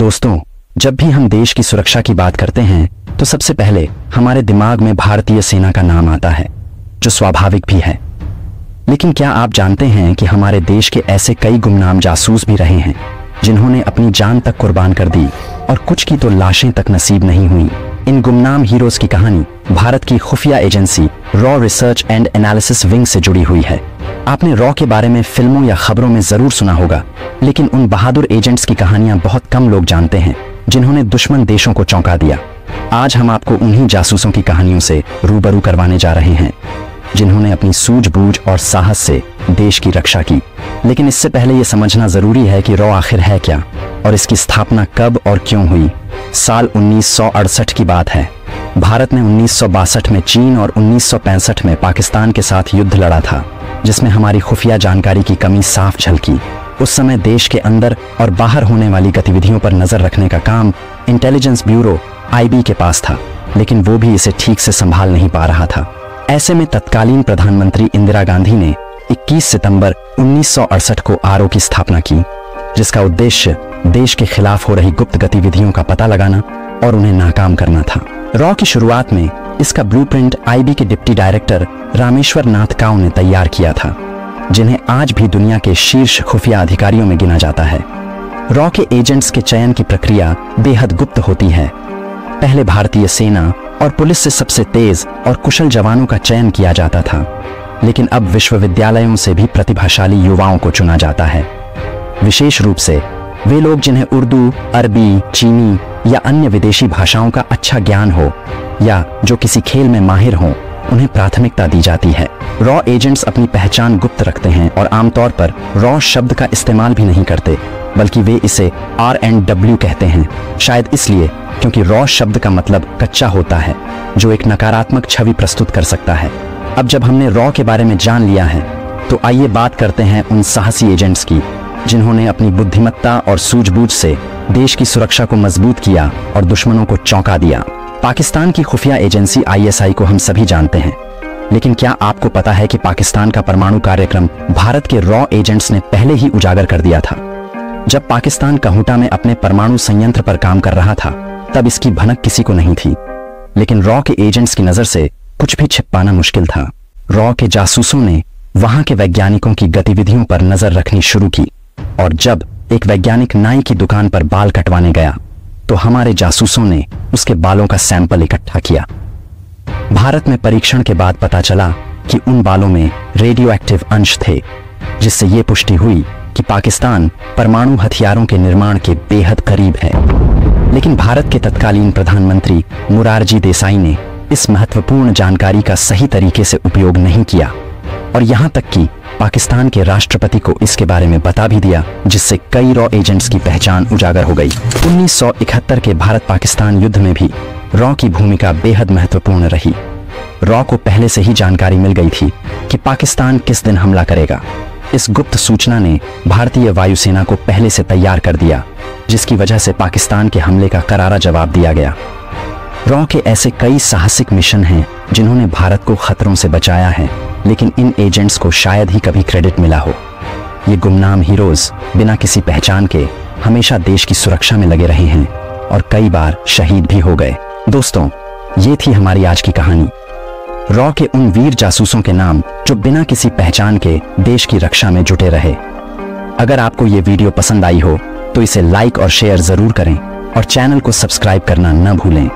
दोस्तों, जब भी हम देश की सुरक्षा की बात करते हैं तो सबसे पहले हमारे दिमाग में भारतीय सेना का नाम आता है, जो स्वाभाविक भी है। लेकिन क्या आप जानते हैं कि हमारे देश के ऐसे कई गुमनाम जासूस भी रहे हैं जिन्होंने अपनी जान तक कुर्बान कर दी और कुछ की तो लाशें तक नसीब नहीं हुई। इन गुमनाम हीरोज की कहानी भारत की खुफिया agency raw research and analysis wing से जुड़ी हुई है। आपने रॉ के बारे में फिल्मों या खबरों में जरूर सुना होगा, लेकिन उन बहादुर एजेंट्स की कहानियां बहुत कम लोग जानते हैं जिन्होंने दुश्मन देशों को चौंका दिया। आज हम आपको उन्हीं जासूसों की कहानियों से रूबरू करवाने जा रहे हैं जिन्होंने अपनी सूझबूझ और साहस से देश की रक्षा की। लेकिन इससे पहले यह समझना जरूरी है कि रॉ आखिर है क्या और इसकी स्थापना कब और क्यों हुई। साल 1968 की बात है। भारत ने 1962 में चीन और 1965 में पाकिस्तान के साथ युद्ध लड़ा था, जिसमें हमारी खुफिया जानकारी की कमी साफ झलकी। उस समय देश के अंदर और बाहर होने वाली गतिविधियों पर नजर रखने का काम इंटेलिजेंस ब्यूरो IB के पास था, लेकिन वो भी इसे ठीक से संभाल नहीं पा रहा था। ऐसे में तत्कालीन प्रधानमंत्री इंदिरा गांधी ने 21 सितंबर 1968 को RO की स्थापना की, जिसका उद्देश्य देश के खिलाफ हो रही गुप्त गतिविधियों का पता लगाना और उन्हें नाकाम करना था। रॉ की शुरुआत में इसका ब्लूप्रिंट IB के डिप्टी डायरेक्टर रामेश्वर नाथ काउ ने तैयार किया था, जिन्हें आज भी दुनिया के शीर्ष खुफिया अधिकारियों में गिना जाता है। रॉ के एजेंट्स के चयन की प्रक्रिया बेहद गुप्त होती है। पहले भारतीय सेना और पुलिस से सबसे तेज और कुशल जवानों का चयन किया जाता था, लेकिन अब विश्वविद्यालयों से भी प्रतिभाशाली युवाओं को चुना जाता है। विशेष रूप से वे लोग जिन्हें उर्दू, अरबी, चीनी या अन्य विदेशी भाषाओं का अच्छा ज्ञान हो या जो किसी खेल में माहिर हों, उन्हें प्राथमिकता दी जाती है। रॉ एजेंट्स अपनी पहचान गुप्त रखते हैं और आमतौर पर रॉ शब्द का इस्तेमाल भी नहीं करते, बल्कि वे इसे R&W कहते हैं। शायद इसलिए क्योंकि रॉ शब्द का मतलब कच्चा होता है, जो एक नकारात्मक छवि प्रस्तुत कर सकता है। अब जब हमने रॉ के बारे में जान लिया है, तो आइए बात करते हैं उन साहसी एजेंट्स की जिन्होंने अपनी बुद्धिमत्ता और सूझबूझ से देश की सुरक्षा को मजबूत किया और दुश्मनों को चौंका दिया। पाकिस्तान की खुफिया एजेंसी ISI को हम सभी जानते हैं, लेकिन क्या आपको पता है कि पाकिस्तान का परमाणु कार्यक्रम भारत के रॉ एजेंट्स ने पहले ही उजागर कर दिया था। जब पाकिस्तान कहूटा में अपने परमाणु संयंत्र पर काम कर रहा था, तब इसकी भनक किसी को नहीं थी, लेकिन रॉ के एजेंट्स की नजर से कुछ भी छिप पाना मुश्किल था। रॉ के जासूसों ने वहां के वैज्ञानिकों की गतिविधियों पर नजर रखनी शुरू की, और जब एक वैज्ञानिक नाई की दुकान पर बाल कटवाने गया, तो हमारे जासूसों ने उसके बालों का सैंपल इकट्ठा किया। भारत में परीक्षण के बाद पता चला कि उन बालों में रेडियो एक्टिव अंश थे, जिससे यह पुष्टि हुई कि पाकिस्तान परमाणु हथियारों के निर्माण के बेहद करीब है। लेकिन भारत के तत्कालीन प्रधानमंत्री मोरारजी देसाई ने इस महत्वपूर्ण जानकारी का सही तरीके से उपयोग नहीं किया, और यहां तक कि पाकिस्तान के राष्ट्रपति को इसके बारे में बता भी दिया, जिससे कई रॉ एजेंट्स की पहचान उजागर हो गई। 1971 के भारत पाकिस्तान युद्ध में भी रॉ की भूमिका बेहद महत्वपूर्ण रही। रॉ को पहले से ही जानकारी मिल गई थी कि पाकिस्तान किस दिन हमला करेगा। इस गुप्त सूचना ने भारतीय वायुसेना को पहले से तैयार कर दिया, जिसकी वजह से पाकिस्तान के हमले का करारा जवाब दिया गया। रॉ के ऐसे कई साहसिक मिशन हैं जिन्होंने भारत को खतरों से बचाया है, लेकिन इन एजेंट्स को शायद ही कभी क्रेडिट मिला हो। ये गुमनाम हीरोज बिना किसी पहचान के हमेशा देश की सुरक्षा में लगे रहे हैं और कई बार शहीद भी हो गए। दोस्तों, ये थी हमारी आज की कहानी, रॉ के उन वीर जासूसों के नाम जो बिना किसी पहचान के देश की रक्षा में जुटे रहे। अगर आपको ये वीडियो पसंद आई हो तो इसे लाइक और शेयर जरूर करें और चैनल को सब्सक्राइब करना न भूलें।